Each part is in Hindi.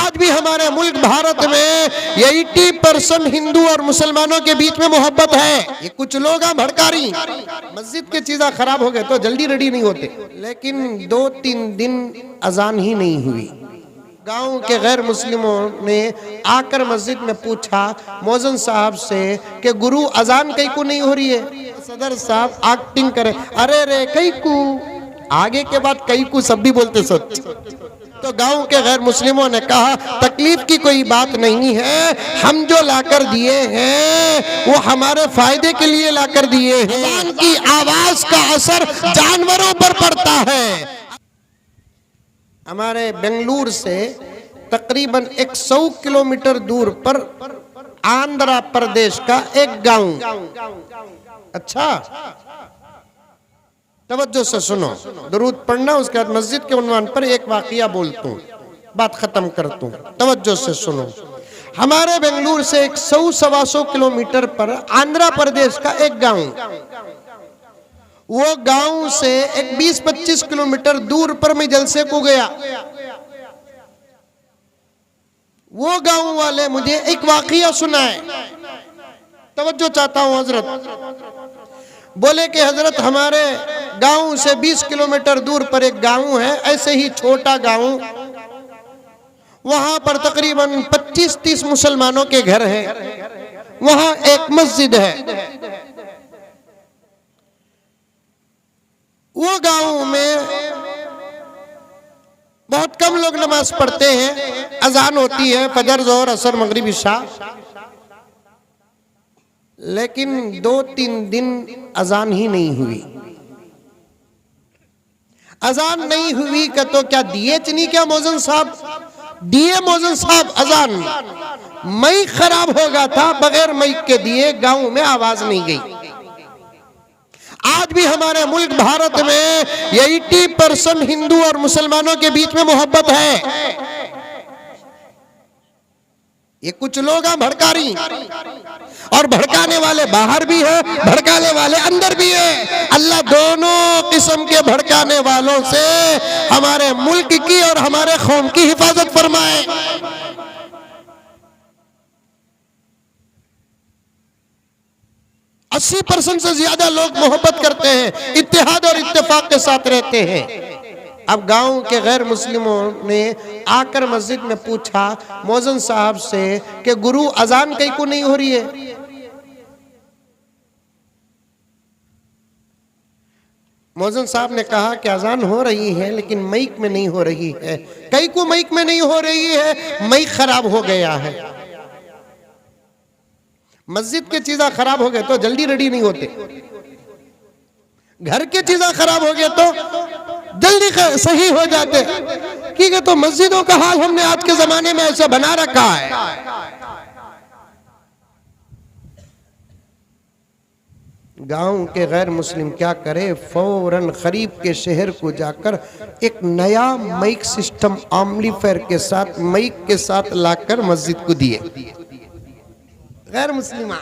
आज भी हमारे मुल्क भारत में 80% हिंदू और मुसलमानों के बीच में मोहब्बत है। ये कुछ लोग भड़का रही, मस्जिद के चीज़ें खराब हो गए तो जल्दी रेडी नहीं होते, लेकिन 2-3 दिन अजान ही नहीं हुई। गांव के गैर मुस्लिमों ने आकर मस्जिद में पूछा मौजन साहब से कि गुरु अजान कई को नहीं हो रही है। सदर साहब एक्टिंग करे, अरे रे कई को, आगे के बाद कई को सब भी बोलते सच। तो गांव के गैर मुस्लिमों ने कहा तकलीफ की कोई बात नहीं है, हम जो लाकर दिए हैं वो हमारे फायदे के लिए लाकर दिए हैं। अजान की आवाज का असर जानवरों पर पड़ता है। हमारे बेंगलुरु से तकरीबन 100 किलोमीटर दूर पर आंध्र प्रदेश का एक गांव, अच्छा तवज्जो से सुनो, दरूद पढ़ना, उसके बाद मस्जिद के उन्वान पर एक वाकया बोलता हूँ, बात खत्म करता हूँ, तवज्जो से सुनो। हमारे बेंगलुरु से 100-125 किलोमीटर पर आंध्र प्रदेश का एक गांव, वो गांव से एक 20-25 किलोमीटर दूर पर मैं जलसे को गया। वो गांव वाले मुझे एक वाकया सुनाए, तवज्जो चाहता हूं हजरत। बोले कि हजरत हमारे गांव से 20 किलोमीटर दूर पर एक गांव है, ऐसे ही छोटा गांव, वहां पर तकरीबन 25-30 मुसलमानों के घर हैं, वहां एक मस्जिद है। वो गांव में बहुत कम लोग नमाज पढ़ते हैं, अजान होती है फजर जोहर असर मगरिब इशा, लेकिन 2-3 दिन अजान ही नहीं हुई। अजान नहीं हुई का तो क्या दिए नहीं, क्या मौजन साहब दिए, मौजन साहब अजान माइक खराब हो गया था, बगैर माइक के दिए गांव में आवाज नहीं गई। आज भी हमारे मुल्क भारत में 80% हिंदू और मुसलमानों के बीच में मोहब्बत है। ये कुछ लोग भड़का रही, और भड़काने वाले बाहर भी है, भड़काने वाले अंदर भी है। अल्लाह दोनों किस्म के भड़काने वालों से हमारे मुल्क की और हमारे कौम की हिफाजत फरमाए। 80% से ज्यादा लोग मोहब्बत करते हैं, इत्तेहाद और इत्तेफाक के साथ रहते हैं। अब गांव के गैर मुस्लिमों ने आकर मस्जिद में पूछा मौजन साहब से कि गुरु अजान कई को नहीं हो रही है। मौजन साहब ने कहा कि अजान हो रही है लेकिन माइक में नहीं हो रही है। कई को माइक में नहीं हो रही है, माइक खराब हो गया है। मस्जिद के चीज़ें खराब हो गए तो जल्दी रेडी नहीं होते, घर के चीज़ें खराब हो गए तो जल्दी सही हो जाते। ठीक है, तो मस्जिदों का हाल हमने आज के जमाने में ऐसा बना रखा है। गांव के गैर मुस्लिम क्या करे, फौरन करीब के शहर को जाकर एक नया माइक सिस्टम एम्पलीफायर के साथ, माइक के साथ लाकर मस्जिद को दिए। गैर मुस्लिम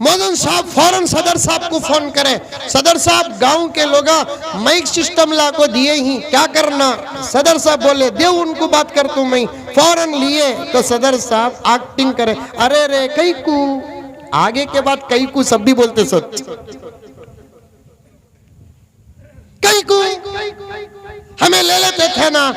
मौजन साहब फौरन सदर साहब को फोन करें, सदर साहब गांव के लोग माइक सिस्टम ला को दिए ही, क्या करना। सदर साहब बोले दे उनको बात कर तू, मैं फौरन लिए तो सदर साहब एक्टिंग करे, अरे रे कई को, आगे के बाद कई को सब भी बोलते सच। कई को हमें ले लेते थे ना,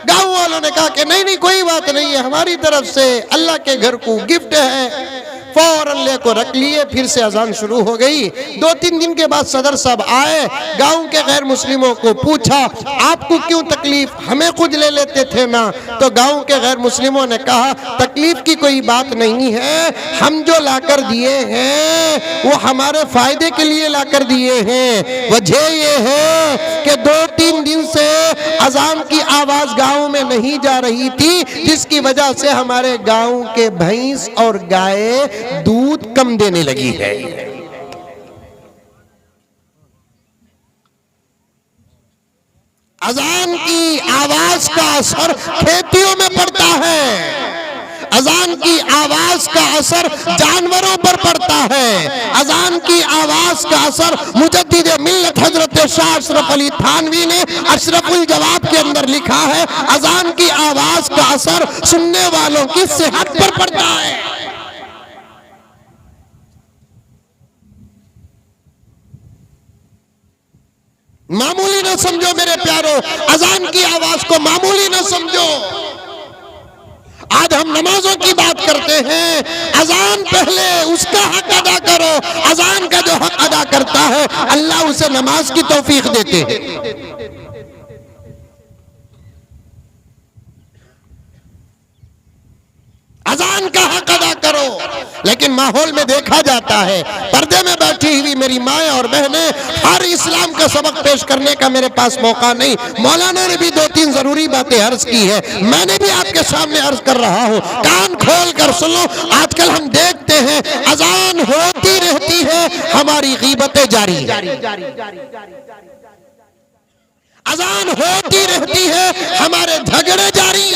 गांव वालों ने कहा कि नहीं नहीं कोई बात नहीं है, हमारी तरफ से अल्लाह के घर को गिफ्ट है। फौरन लेको रख लिए, फिर से अजान शुरू हो गई। 2-3 दिन के बाद सदर साहब आए, गांव के गैर मुस्लिमों को पूछा आपको क्यों तकलीफ, हमें खुद ले लेते थे ना। तो गांव के गैर मुस्लिमों ने कहा तकलीफ की कोई बात नहीं है, हम जो लाकर दिए हैं वो हमारे फायदे के लिए लाकर दिए हैं। वजह ये है कि 2-3 दिन से अजान की आवाज गांव में नहीं जा रही थी, जिसकी वजह से हमारे गांव के भैंस और गाय दूध कम देने लगी है। अजान की आवाज का असर खेतियों में पड़ता है। अजान की आवाज का असर जानवरों पर पड़ता है। अजान की आवाज का असर मुजद्दिद मिल्लत हजरत शाह अशरफ अली थानवी ने अशरफुल जवाब के अंदर लिखा है, अजान की आवाज का असर सुनने वालों की सेहत पर पड़ता है। मामूली ना समझो मेरे प्यारो, अजान की आवाज को मामूली ना समझो। आज हम नमाजों की बात करते हैं, अजान पहले उसका हक अदा करो। अजान का जो हक अदा करता है अल्लाह उसे नमाज की तौफीक देते हैं। अजान का हक अदा करो। लेकिन माहौल में देखा जाता है, पर्दे में बैठी हुई मेरी माएँ और बहनें, हर इस्लाम का सबक पेश करने का मेरे पास मौका नहीं। मौलाना ने भी 2-3 जरूरी बातें अर्ज की है, मैंने भी आपके सामने अर्ज कर रहा हूँ, कान खोल कर सुनो। आजकल हम देखते हैं अजान होती रहती है, हमारी गीबतें जारी है। अजान होती रहती है, हमारे झगड़े जारी।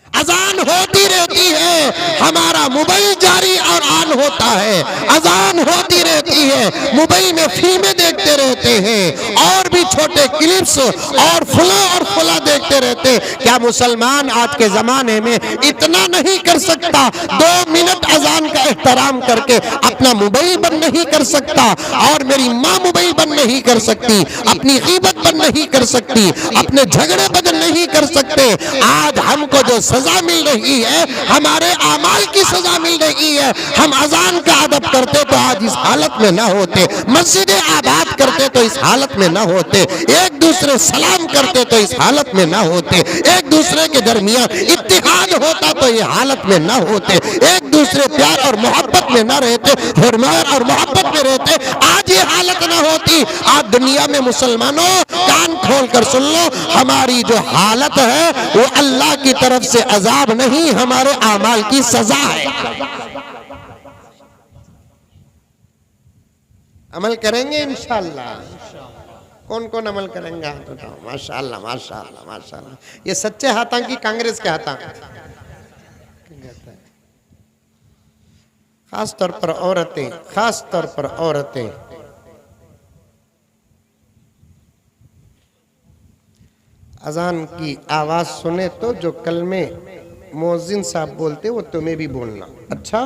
अजान होती रहती है, हमारा मोबाइल जारी और ऑन होता है। अजान होती रहती है, मोबाइल में फिल्में देखते रहते हैं और भी छोटे क्लिप्स और फुला देखते रहते हैं। क्या मुसलमान आज के जमाने में इतना नहीं कर सकता? 2 मिनट अजान का एहतराम करके अपना मोबाइल बंद नहीं कर सकता? और मेरी माँ मोबाइल बंद नहीं कर सकती, अपनी गीबत बंद नहीं कर सकती, अपने झगड़े बंद नहीं कर सकते। आज हमको जो सजा मिल रही है, हमारे आमाल की सजा मिल रही है। हम अजान का अदब करते तो आज इस हालत में ना होते, मस्जिदें आबाद करते तो इस हालत में ना होते, एक दूसरे सलाम करते तो इस हालत में ना होते, एक दूसरे के दरमियान इत्तिहाद होता तो ये हालत में ना होते, एक दूसरे प्यार और मोहब्बत में ना रहते, हुर्मत और मोहब्बत में रहते, आज ये हालत ना होती। आज दुनिया में मुसलमानों कान खोल कर सुन लो, हमारी जो हालत है वो अल्लाह की तरफ से अजाब नहीं, हमारे आमाल की सजा है। अमल करेंगे इंशाअल्लाह। कौन कौन अमल करेंगे हाथ उठाओ। माशाअल्लाह माशाअल्लाह माशाअल्लाह। ये सच्चे हाथा की कांग्रेस के हाथा, खास तौर पर औरतें, खास तौर पर औरतें। अजान की आवाज सुने तो जो कलमे मुअज्जिन साहब बोलते वो तुम्हें भी बोलना। अच्छा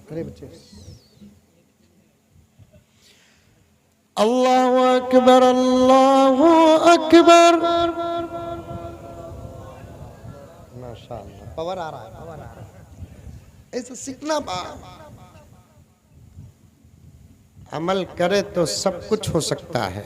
अरे बच्चे, अल्लाहु अकबर अल्लाहु अकबर। माशाअल्लाह, पावर आ रहा है, पावर आ रहा है। ऐसा सीखना बा। अमल करे तो सब कुछ हो सकता है।